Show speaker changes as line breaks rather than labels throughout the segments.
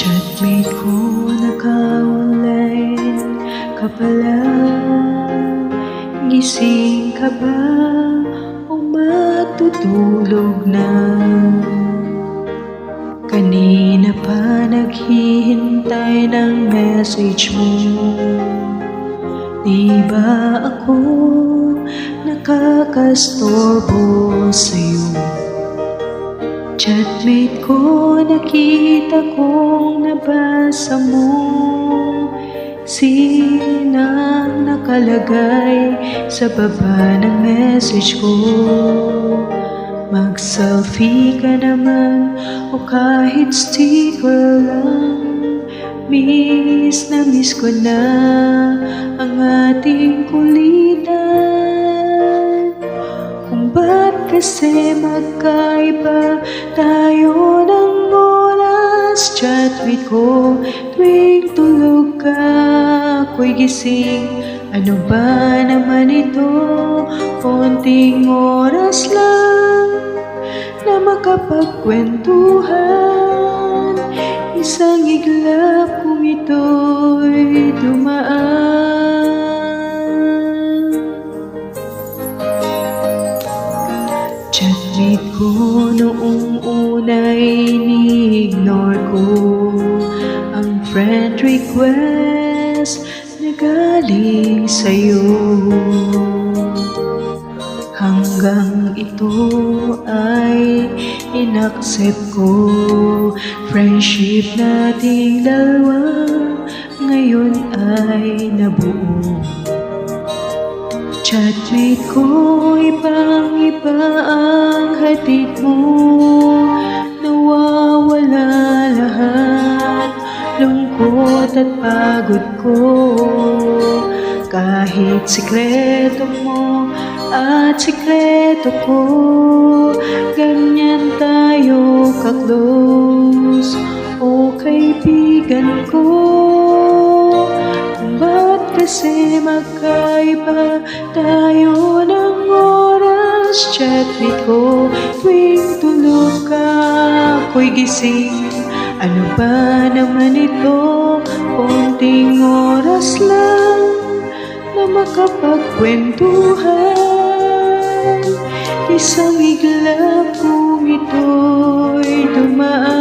Chatmate ko, naka-online ka pala. Gising ka ba o matutulog na? Kanina pa naghihintay ng message mo. Di ba ako nakakastorbo sa'yo? Chatmate ko, nakita kong nabasa mo. Sinang nakalagay sa baba ng message ko. Mag-selfie ka naman o kahit sticker lang. Miss na miss ko na ang ating kulitan. Kung ba't kasi magkaiba tayo ng oras? Chatmate ko, tuwing tulog ka, ako'y gising. Ano ba naman ito? Konting oras lang na makapagkwentuhan. Isang iglap kung ito'y dumaan. Chatmate ko, noong una'y ni-ignore ko ang friend request na galing sa'yo. Hanggang ito ay inaccept ko. Friendship nating dalawa ngayon ay nabuo. Chatmate ko, ibang-iba ang hatid mo. Nawawala lahat, lungkot at pagod ko. Kahit sikreto mo at sikreto ko, ganyan tayo ka-close, o kaibigan ko. Kung ba't kasi magkaiba tayo ng oras? Chatmate ko, tuwing tulog ka, ako'y gising. Ano ba naman ito? Konting oras lang na makapagkwentuhan. Isang iglap kung ito'y dumaan.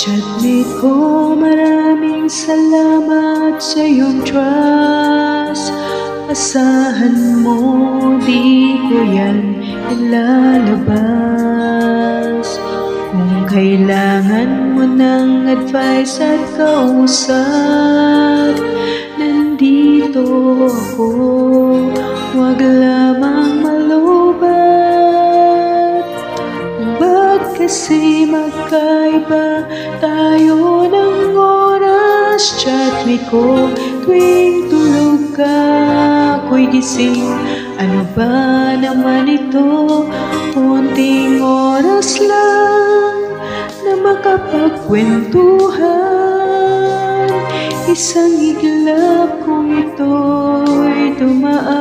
Chatmate ko, maraming salamat sa iyong trust. Asahan mo, di ko yan ilalabas. Kung kailangan mo ng advice at kausap, nandito ako, huwag lamang malubat. Ba't kasi magkaiba tayo ng oras? Chatmate ko, tuwing tulog ka, ako'y gising. Ano ba naman ito? Konting oras lang na makapagkwentuhan. Isang iglap kung ito'y dumaan.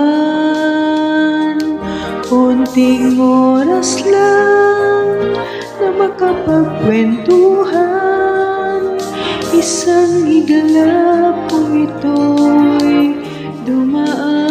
Konting oras lang na makapagkwentuhan. Isang iglap kung ito'y dumaan.